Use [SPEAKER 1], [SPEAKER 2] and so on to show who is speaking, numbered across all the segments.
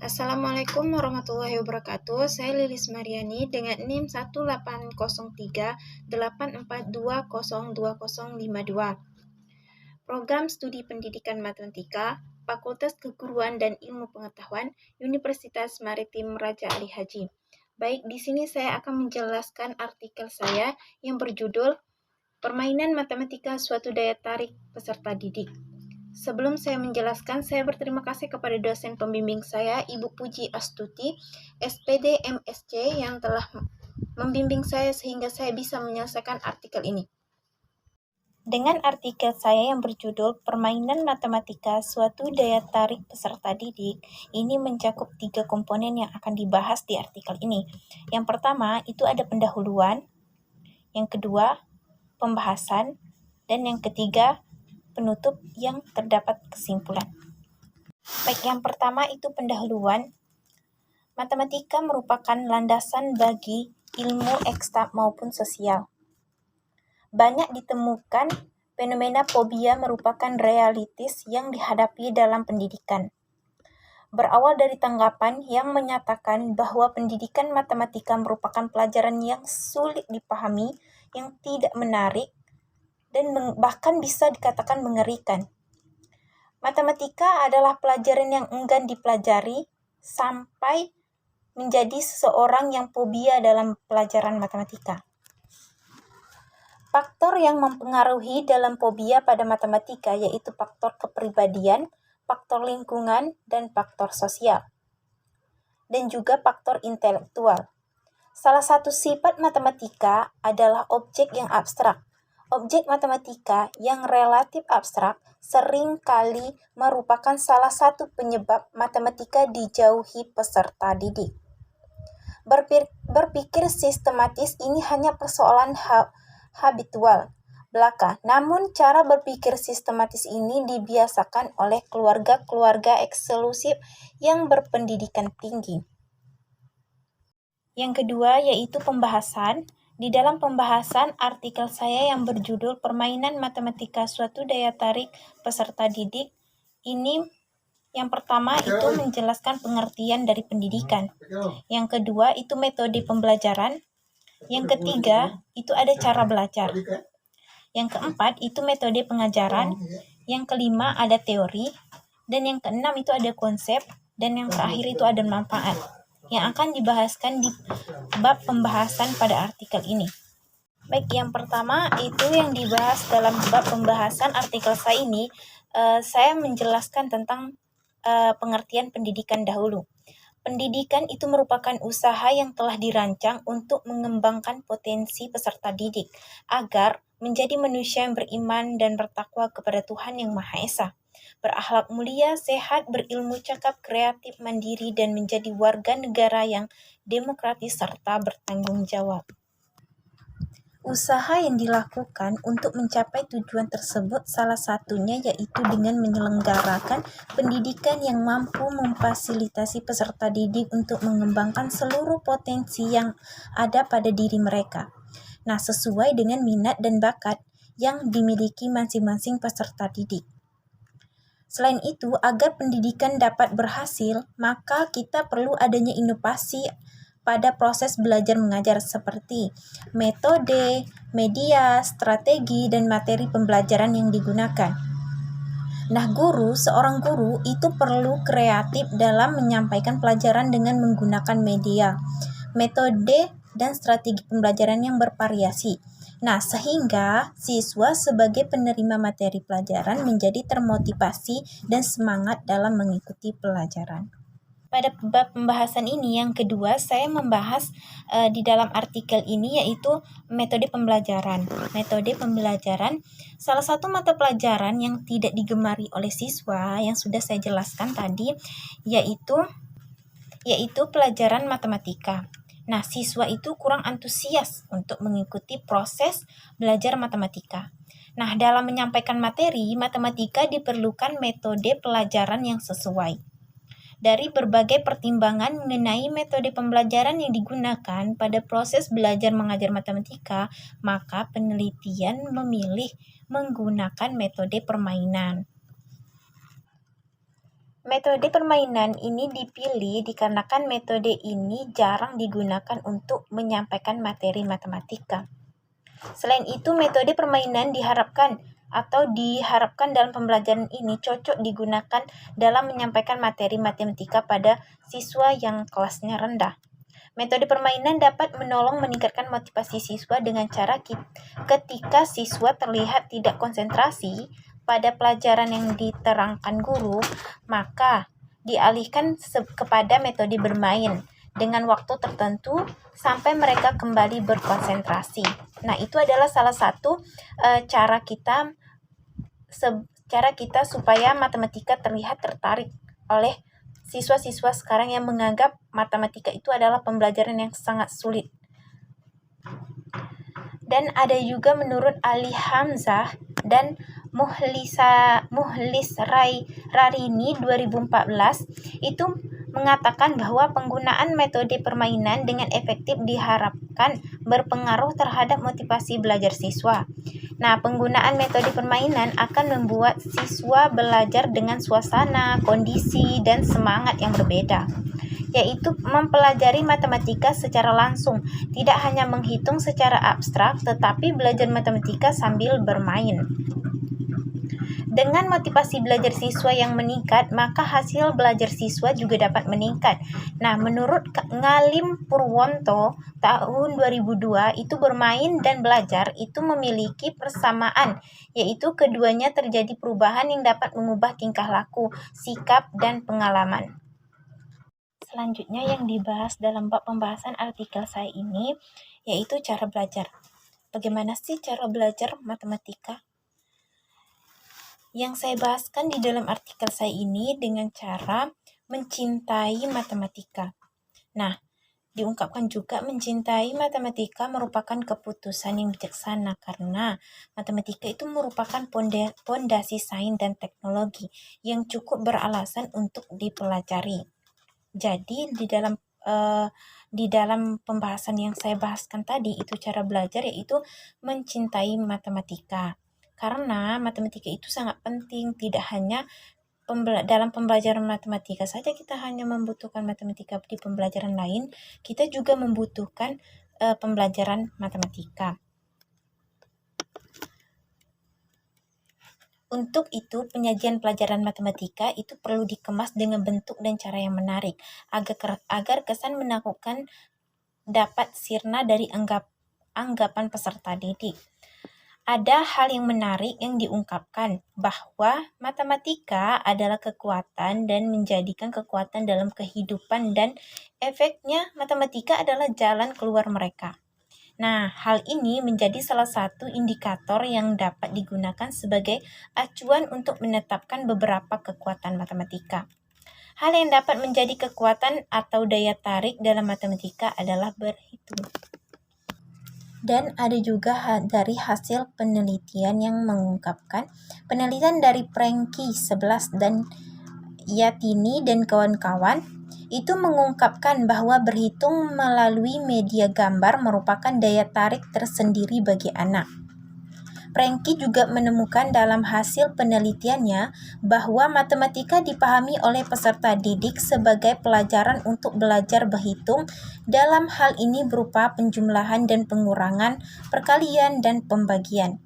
[SPEAKER 1] Assalamualaikum warahmatullahi wabarakatuh. Saya Lilis Mariani dengan NIM 1803842005052. Program Studi Pendidikan Matematika, Fakultas Keguruan dan Ilmu Pengetahuan, Universitas Maritim Raja Ali Haji. Baik, di sini saya akan menjelaskan artikel saya yang berjudul Permainan Matematika Suatu Daya Tarik Peserta Didik. Sebelum saya menjelaskan, saya berterima kasih kepada dosen pembimbing saya, Ibu Puji Astuti, SPD MSc, yang telah membimbing saya sehingga saya bisa menyelesaikan artikel ini. Dengan artikel saya yang berjudul Permainan Matematika Suatu Daya Tarik Peserta Didik, ini mencakup 3 komponen yang akan dibahas di artikel ini. Yang pertama, itu ada pendahuluan, yang kedua, pembahasan, dan yang ketiga, penutup yang terdapat kesimpulan. Baik, yang pertama itu pendahuluan. Matematika merupakan landasan bagi ilmu ekstra maupun sosial. Banyak ditemukan fenomena fobia merupakan realitis yang dihadapi dalam pendidikan. Berawal dari tanggapan yang menyatakan bahwa pendidikan matematika merupakan pelajaran yang sulit dipahami, yang tidak menarik, dan bahkan bisa dikatakan mengerikan. Matematika adalah pelajaran yang enggan dipelajari sampai menjadi seseorang yang fobia dalam pelajaran matematika. Faktor yang mempengaruhi dalam fobia pada matematika yaitu faktor kepribadian, faktor lingkungan, dan faktor sosial, dan juga faktor intelektual. Salah satu sifat matematika adalah objek yang abstrak. Objek matematika yang relatif abstrak sering kali merupakan salah satu penyebab matematika dijauhi peserta didik. Berpikir sistematis ini hanya persoalan habitual belaka, namun cara berpikir sistematis ini dibiasakan oleh keluarga-keluarga eksklusif yang berpendidikan tinggi. Yang kedua yaitu pembahasan. Di dalam pembahasan artikel saya yang berjudul Permainan Matematika Suatu Daya Tarik Peserta Didik, ini yang pertama itu menjelaskan pengertian dari pendidikan. Yang kedua itu metode pembelajaran. Yang ketiga itu ada cara belajar. Yang keempat itu metode pengajaran. Yang kelima ada teori. Dan yang keenam itu ada konsep. Dan yang terakhir itu ada manfaat, yang akan dibahaskan di bab pembahasan pada artikel ini. Baik, yang pertama itu yang dibahas dalam bab pembahasan artikel saya ini, saya menjelaskan tentang pengertian pendidikan dahulu. Pendidikan itu merupakan usaha yang telah dirancang untuk mengembangkan potensi peserta didik agar menjadi manusia yang beriman dan bertakwa kepada Tuhan Yang Maha Esa, berakhlak mulia, sehat, berilmu, cakap, kreatif, mandiri, dan menjadi warga negara yang demokratis serta bertanggung jawab. Usaha yang dilakukan untuk mencapai tujuan tersebut salah satunya yaitu dengan menyelenggarakan pendidikan yang mampu memfasilitasi peserta didik untuk mengembangkan seluruh potensi yang ada pada diri mereka. Nah, sesuai dengan minat dan bakat yang dimiliki masing-masing peserta didik. Selain itu, agar pendidikan dapat berhasil, maka kita perlu adanya inovasi pada proses belajar mengajar seperti metode, media, strategi, dan materi pembelajaran yang digunakan. Nah, seorang guru itu perlu kreatif dalam menyampaikan pelajaran dengan menggunakan media, metode, dan strategi pembelajaran yang bervariasi. Nah, sehingga siswa sebagai penerima materi pelajaran menjadi termotivasi dan semangat dalam mengikuti pelajaran. Pada bab pembahasan ini yang kedua, saya membahas di dalam artikel ini yaitu metode pembelajaran. Metode pembelajaran salah satu mata pelajaran yang tidak digemari oleh siswa yang sudah saya jelaskan tadi yaitu pelajaran matematika. Nah, siswa itu kurang antusias untuk mengikuti proses belajar matematika. Nah, dalam menyampaikan materi matematika diperlukan metode pelajaran yang sesuai. Dari berbagai pertimbangan mengenai metode pembelajaran yang digunakan pada proses belajar mengajar matematika, maka penelitian memilih menggunakan metode permainan. Metode permainan ini dipilih dikarenakan metode ini jarang digunakan untuk menyampaikan materi matematika. Selain itu, metode permainan diharapkan dalam pembelajaran ini cocok digunakan dalam menyampaikan materi matematika pada siswa yang kelasnya rendah. Metode permainan dapat menolong meningkatkan motivasi siswa dengan cara ketika siswa terlihat tidak konsentrasi pada pelajaran yang diterangkan guru, maka dialihkan kepada metode bermain dengan waktu tertentu sampai mereka kembali berkonsentrasi. Nah, itu adalah salah satu cara kita supaya matematika terlihat tertarik oleh siswa-siswa sekarang yang menganggap matematika itu adalah pembelajaran yang sangat sulit. Dan ada juga menurut Ali Hamzah dan Muhlis Rarini 2014 itu mengatakan bahwa penggunaan metode permainan dengan efektif diharapkan berpengaruh terhadap motivasi belajar siswa. Nah, penggunaan metode permainan akan membuat siswa belajar dengan suasana, kondisi, dan semangat yang berbeda, yaitu mempelajari matematika secara langsung, tidak hanya menghitung secara abstrak, tetapi belajar matematika sambil bermain. Dengan motivasi belajar siswa yang meningkat, maka hasil belajar siswa juga dapat meningkat. Nah, menurut Ngalim Purwonto tahun 2002, itu bermain dan belajar itu memiliki persamaan, yaitu keduanya terjadi perubahan yang dapat mengubah tingkah laku, sikap, dan pengalaman. Selanjutnya yang dibahas dalam bab pembahasan artikel saya ini yaitu cara belajar. Bagaimana sih cara belajar matematika? Yang saya bahaskan di dalam artikel saya ini dengan cara mencintai matematika. Nah, diungkapkan juga mencintai matematika merupakan keputusan yang bijaksana karena matematika itu merupakan pondasi sains dan teknologi yang cukup beralasan untuk dipelajari. Jadi di dalam pembahasan yang saya bahaskan tadi itu cara belajar yaitu mencintai matematika. Karena matematika itu sangat penting, tidak hanya dalam pembelajaran matematika saja kita hanya membutuhkan matematika di pembelajaran lain, kita juga membutuhkan pembelajaran matematika. Untuk itu, penyajian pelajaran matematika itu perlu dikemas dengan bentuk dan cara yang menarik, agar kesan menakutkan dapat sirna dari anggapan peserta didik. Ada hal yang menarik yang diungkapkan, bahwa matematika adalah kekuatan dan menjadikan kekuatan dalam kehidupan dan efeknya matematika adalah jalan keluar mereka. Nah, hal ini menjadi salah satu indikator yang dapat digunakan sebagai acuan untuk menetapkan beberapa kekuatan matematika. Hal yang dapat menjadi kekuatan atau daya tarik dalam matematika adalah berhitung. Dan ada juga dari hasil penelitian yang mengungkapkan, penelitian dari Prengki 11 dan Yatini dan kawan-kawan itu mengungkapkan bahwa berhitung melalui media gambar merupakan daya tarik tersendiri bagi anak. Prengki juga menemukan dalam hasil penelitiannya bahwa matematika dipahami oleh peserta didik sebagai pelajaran untuk belajar berhitung, dalam hal ini berupa penjumlahan dan pengurangan, perkalian dan pembagian.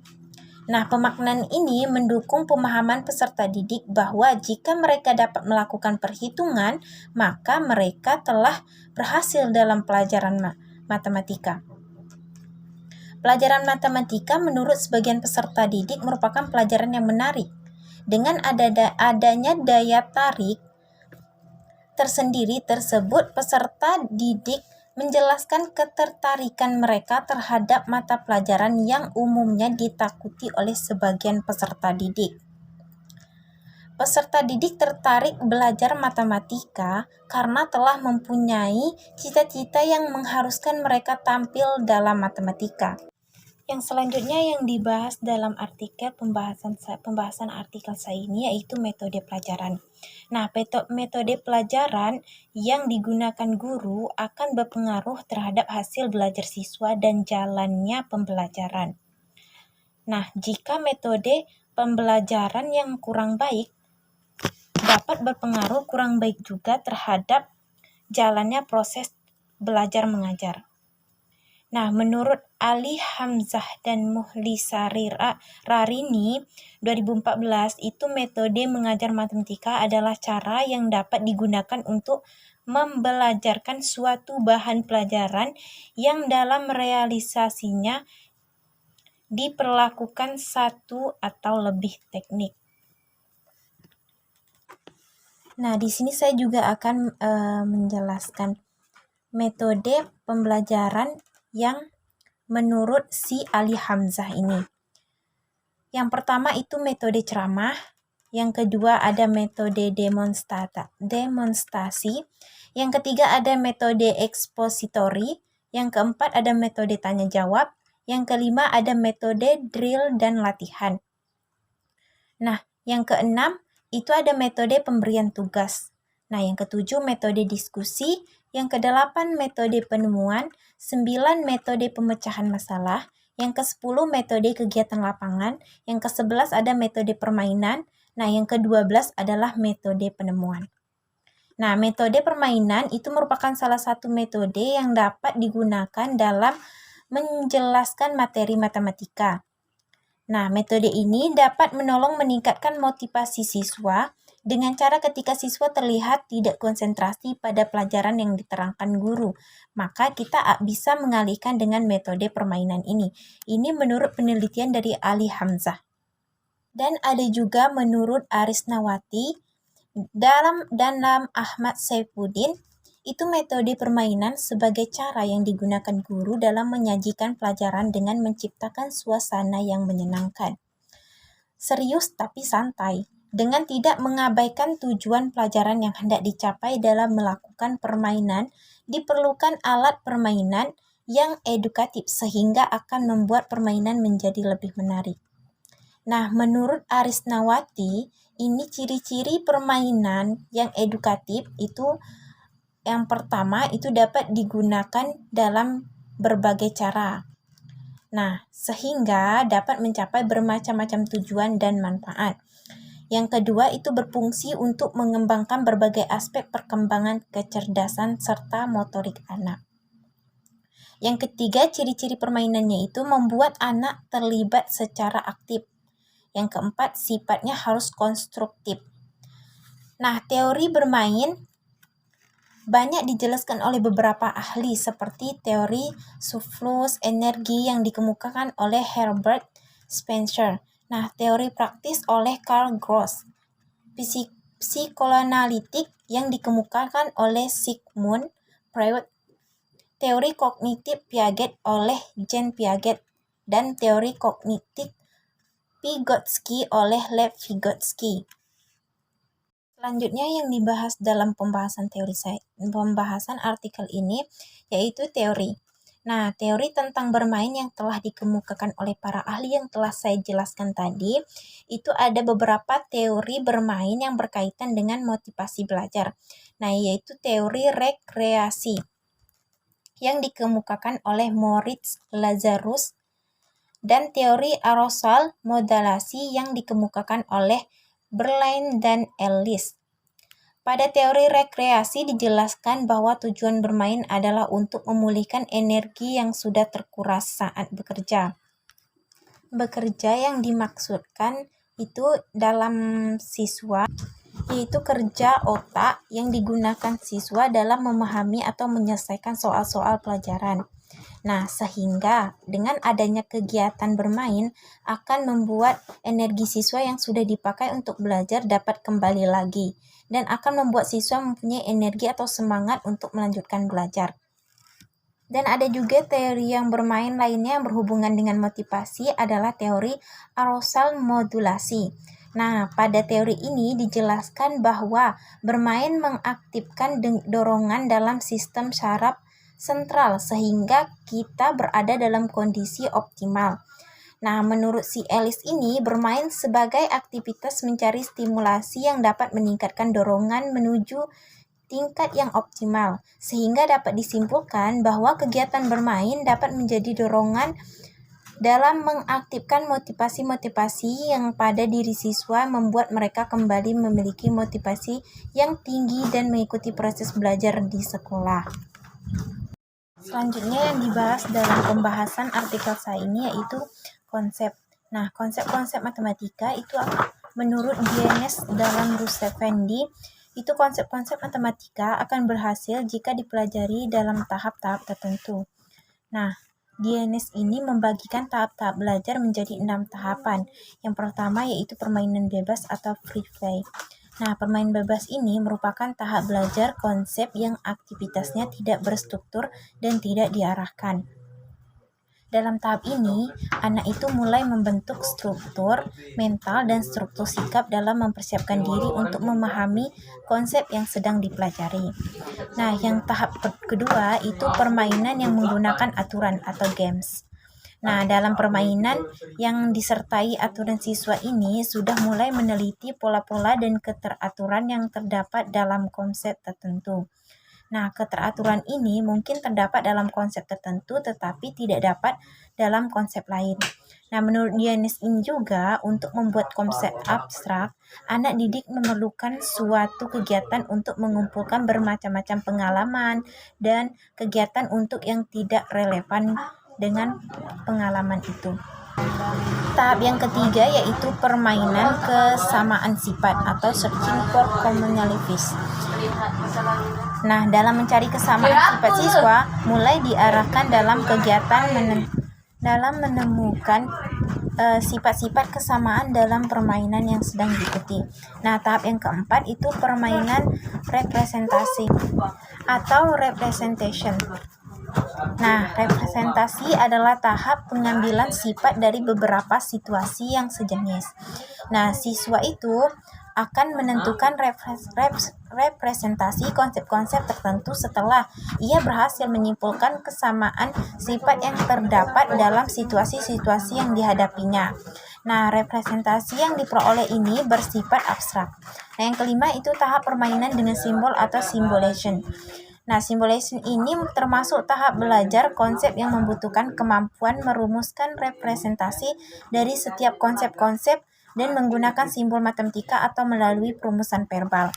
[SPEAKER 1] Nah, pemaknaan ini mendukung pemahaman peserta didik bahwa jika mereka dapat melakukan perhitungan, maka mereka telah berhasil dalam pelajaran matematika. Pelajaran matematika menurut sebagian peserta didik merupakan pelajaran yang menarik. Dengan adanya daya tarik tersendiri tersebut, peserta didik menjelaskan ketertarikan mereka terhadap mata pelajaran yang umumnya ditakuti oleh sebagian peserta didik. Peserta didik tertarik belajar matematika karena telah mempunyai cita-cita yang mengharuskan mereka tampil dalam matematika. Yang selanjutnya yang dibahas dalam artikel pembahasan artikel saya ini yaitu metode pelajaran. Nah, metode pelajaran yang digunakan guru akan berpengaruh terhadap hasil belajar siswa dan jalannya pembelajaran. Nah, jika metode pembelajaran yang kurang baik dapat berpengaruh kurang baik juga terhadap jalannya proses belajar mengajar. Nah, menurut Ali Hamzah dan Muhlisa Rarini 2014, itu metode mengajar matematika adalah cara yang dapat digunakan untuk membelajarkan suatu bahan pelajaran yang dalam realisasinya diperlakukan satu atau lebih teknik. Nah, di sini saya juga akan menjelaskan metode pembelajaran yang menurut si Ali Hamzah ini. Yang pertama itu metode ceramah, yang kedua ada metode demonstrasi, yang ketiga ada metode ekspositori, yang keempat ada metode tanya jawab, yang kelima ada metode drill dan latihan. Nah, yang keenam itu ada metode pemberian tugas. Nah, yang ketujuh metode diskusi, yang kedelapan metode penemuan, 9 metode pemecahan masalah, yang ke-10 metode kegiatan lapangan, yang ke-11 ada metode permainan, nah yang ke-12 adalah metode penemuan. Nah, metode permainan itu merupakan salah satu metode yang dapat digunakan dalam menjelaskan materi matematika. Nah, metode ini dapat menolong meningkatkan motivasi siswa dengan cara ketika siswa terlihat tidak konsentrasi pada pelajaran yang diterangkan guru, maka kita bisa mengalihkan dengan metode permainan ini. Ini menurut penelitian dari Ali Hamzah. Dan ada juga menurut Aris Nawati dan Ahmad Saifuddin, itu metode permainan sebagai cara yang digunakan guru dalam menyajikan pelajaran dengan menciptakan suasana yang menyenangkan. Serius tapi santai, dengan tidak mengabaikan tujuan pelajaran yang hendak dicapai dalam melakukan permainan, diperlukan alat permainan yang edukatif sehingga akan membuat permainan menjadi lebih menarik. Nah, menurut Aris Nawati, ini ciri-ciri permainan yang edukatif itu yang pertama itu dapat digunakan dalam berbagai cara. Nah, sehingga dapat mencapai bermacam-macam tujuan dan manfaat. Yang kedua itu berfungsi untuk mengembangkan berbagai aspek perkembangan kecerdasan serta motorik anak. Yang ketiga, ciri-ciri permainannya itu membuat anak terlibat secara aktif. Yang keempat, sifatnya harus konstruktif. Nah, teori bermain banyak dijelaskan oleh beberapa ahli seperti teori surplus energi yang dikemukakan oleh Herbert Spencer. Nah, teori praktis oleh Carl Gross. Psikoanalitik yang dikemukakan oleh Sigmund Freud. Teori kognitif Piaget oleh Jean Piaget dan teori kognitif Vygotsky oleh Lev Vygotsky. Selanjutnya yang dibahas dalam pembahasan artikel ini yaitu teori. Nah, teori tentang bermain yang telah dikemukakan oleh para ahli yang telah saya jelaskan tadi, itu ada beberapa teori bermain yang berkaitan dengan motivasi belajar. Nah, yaitu teori rekreasi yang dikemukakan oleh Moritz Lazarus dan teori arousal modulasi yang dikemukakan oleh Berlin dan Ellis. Pada teori rekreasi dijelaskan bahwa tujuan bermain adalah untuk memulihkan energi yang sudah terkuras saat bekerja. Bekerja yang dimaksudkan itu dalam siswa yaitu kerja otak yang digunakan siswa dalam memahami atau menyelesaikan soal-soal pelajaran. Nah, sehingga dengan adanya kegiatan bermain akan membuat energi siswa yang sudah dipakai untuk belajar dapat kembali lagi dan akan membuat siswa mempunyai energi atau semangat untuk melanjutkan belajar. Dan ada juga teori yang bermain lainnya yang berhubungan dengan motivasi adalah teori arousal modulasi. Nah, pada teori ini dijelaskan bahwa bermain mengaktifkan dorongan dalam sistem saraf sentral sehingga kita berada dalam kondisi optimal. Nah, menurut si Ellis ini, bermain sebagai aktivitas mencari stimulasi yang dapat meningkatkan dorongan menuju tingkat yang optimal, sehingga dapat disimpulkan bahwa kegiatan bermain dapat menjadi dorongan dalam mengaktifkan motivasi-motivasi yang pada diri siswa, membuat mereka kembali memiliki motivasi yang tinggi dan mengikuti proses belajar di sekolah. Selanjutnya yang dibahas dalam pembahasan artikel saya ini yaitu konsep. Nah, konsep-konsep matematika itu menurut Dionys dalam Ruseffendi, itu konsep-konsep matematika akan berhasil jika dipelajari dalam tahap-tahap tertentu. Nah, Dionys ini membagikan tahap-tahap belajar menjadi 6 tahapan. Yang pertama yaitu permainan bebas atau free play. Nah, permainan bebas ini merupakan tahap belajar konsep yang aktivitasnya tidak berstruktur dan tidak diarahkan. Dalam tahap ini, anak itu mulai membentuk struktur mental dan struktur sikap dalam mempersiapkan diri untuk memahami konsep yang sedang dipelajari. Nah, yang tahap kedua itu permainan yang menggunakan aturan atau games. Nah, dalam permainan yang disertai aturan, siswa ini sudah mulai meneliti pola-pola dan keteraturan yang terdapat dalam konsep tertentu. Nah, keteraturan ini mungkin terdapat dalam konsep tertentu tetapi tidak dapat dalam konsep lain. Nah, menurut Dionys ini juga, untuk membuat konsep abstrak, anak didik memerlukan suatu kegiatan untuk mengumpulkan bermacam-macam pengalaman dan kegiatan untuk yang tidak relevan dengan pengalaman itu. Tahap yang ketiga yaitu permainan kesamaan sifat atau searching for commonalities. Nah, dalam mencari kesamaan sifat siswa mulai diarahkan dalam kegiatan dalam menemukan sifat-sifat kesamaan dalam permainan yang sedang diikuti. Nah, tahap yang keempat itu permainan representasi atau representation. Nah, representasi adalah tahap pengambilan sifat dari beberapa situasi yang sejenis. Nah, siswa itu akan menentukan representasi konsep-konsep tertentu setelah ia berhasil menyimpulkan kesamaan sifat yang terdapat dalam situasi-situasi yang dihadapinya. Nah, representasi yang diperoleh ini bersifat abstrak. Nah, yang kelima itu tahap permainan dengan simbol atau symbolization. Nah, symbolization ini termasuk tahap belajar konsep yang membutuhkan kemampuan merumuskan representasi dari setiap konsep-konsep dan menggunakan simbol matematika atau melalui perumusan verbal.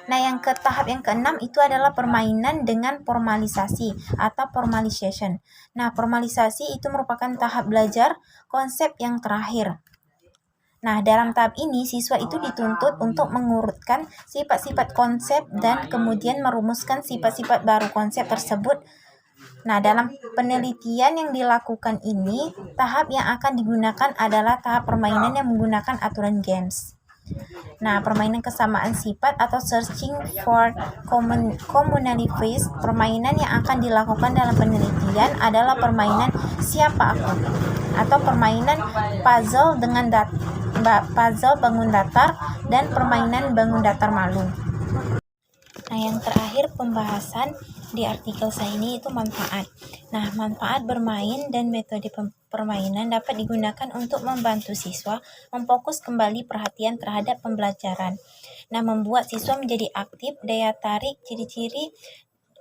[SPEAKER 1] Nah, tahap yang keenam itu adalah permainan dengan formalisasi atau formalization. Nah, formalisasi itu merupakan tahap belajar konsep yang terakhir. Nah, dalam tahap ini, siswa itu dituntut untuk mengurutkan sifat-sifat konsep dan kemudian merumuskan sifat-sifat baru konsep tersebut. Nah, dalam penelitian yang dilakukan ini, tahap yang akan digunakan adalah tahap permainan yang menggunakan aturan games. Nah, permainan kesamaan sifat atau searching for commonalities, permainan yang akan dilakukan dalam penelitian adalah permainan siapa aku atau permainan puzzle dengan puzzle bangun datar dan permainan bangun datar malu. Nah, yang terakhir pembahasan di artikel saya ini itu manfaat. Nah, manfaat bermain dan metode permainan dapat digunakan untuk membantu siswa memfokus kembali perhatian terhadap pembelajaran. Nah, membuat siswa menjadi aktif, daya tarik, ciri-ciri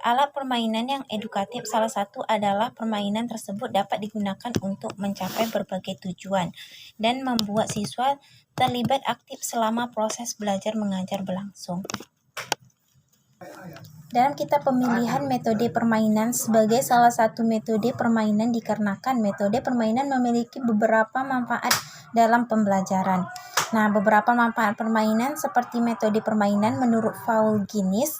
[SPEAKER 1] alat permainan yang edukatif. Salah satu adalah permainan tersebut dapat digunakan untuk mencapai berbagai tujuan dan membuat siswa terlibat aktif selama proses belajar mengajar berlangsung. Dalam kitab pemilihan metode permainan sebagai salah satu metode permainan dikarenakan metode permainan memiliki beberapa manfaat dalam pembelajaran. Nah, beberapa manfaat permainan seperti metode permainan menurut Vaulginis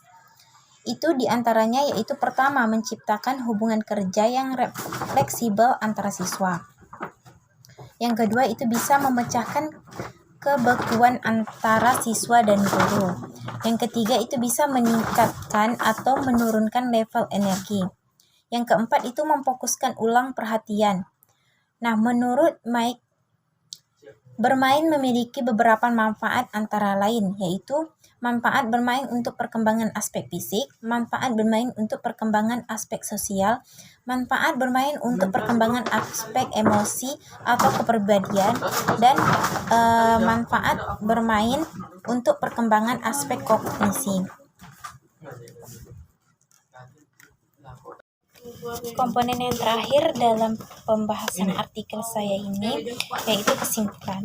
[SPEAKER 1] itu diantaranya yaitu pertama, menciptakan hubungan kerja yang fleksibel antara siswa. Yang kedua itu bisa memecahkan kebekuan antara siswa dan guru. Yang ketiga itu bisa meningkatkan atau menurunkan level energi. Yang keempat itu memfokuskan ulang perhatian. Nah, menurut Mike, bermain memiliki beberapa manfaat antara lain, yaitu manfaat bermain untuk perkembangan aspek fisik, manfaat bermain untuk perkembangan aspek sosial, manfaat bermain untuk perkembangan aspek emosi atau kepribadian, dan manfaat bermain untuk perkembangan aspek kognisi.
[SPEAKER 2] komponen yang terakhir dalam pembahasan artikel saya ini yaitu kesimpulan.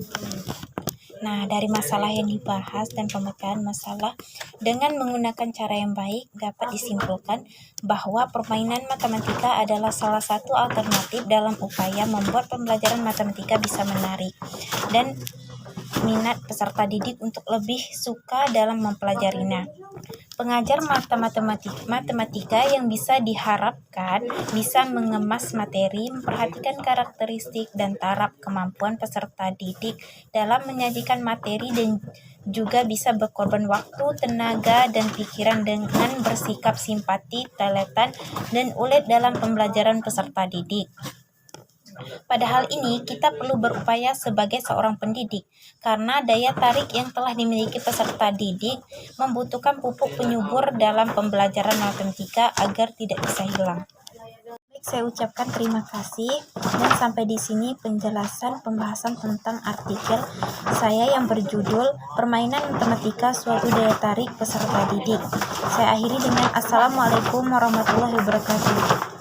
[SPEAKER 2] Nah, dari masalah yang dibahas dan pemetaan masalah dengan menggunakan cara yang baik dapat disimpulkan bahwa permainan matematika adalah salah satu alternatif dalam upaya membuat pembelajaran matematika bisa menarik dan minat peserta didik untuk lebih suka dalam mempelajarinya. Pengajar matematika yang bisa diharapkan bisa mengemas materi, memperhatikan karakteristik dan taraf kemampuan peserta didik dalam menyajikan materi dan juga bisa berkorban waktu, tenaga, dan pikiran dengan bersikap simpati, toleran, dan ulet dalam pembelajaran peserta didik. Pada hal ini, kita perlu berupaya sebagai seorang pendidik, karena daya tarik yang telah dimiliki peserta didik membutuhkan pupuk penyubur dalam pembelajaran matematika agar tidak bisa hilang. Baik, saya ucapkan terima kasih, dan sampai di sini penjelasan pembahasan tentang artikel saya yang berjudul Permainan Matematika Suatu Daya Tarik Peserta Didik. Saya akhiri dengan Assalamualaikum warahmatullahi wabarakatuh.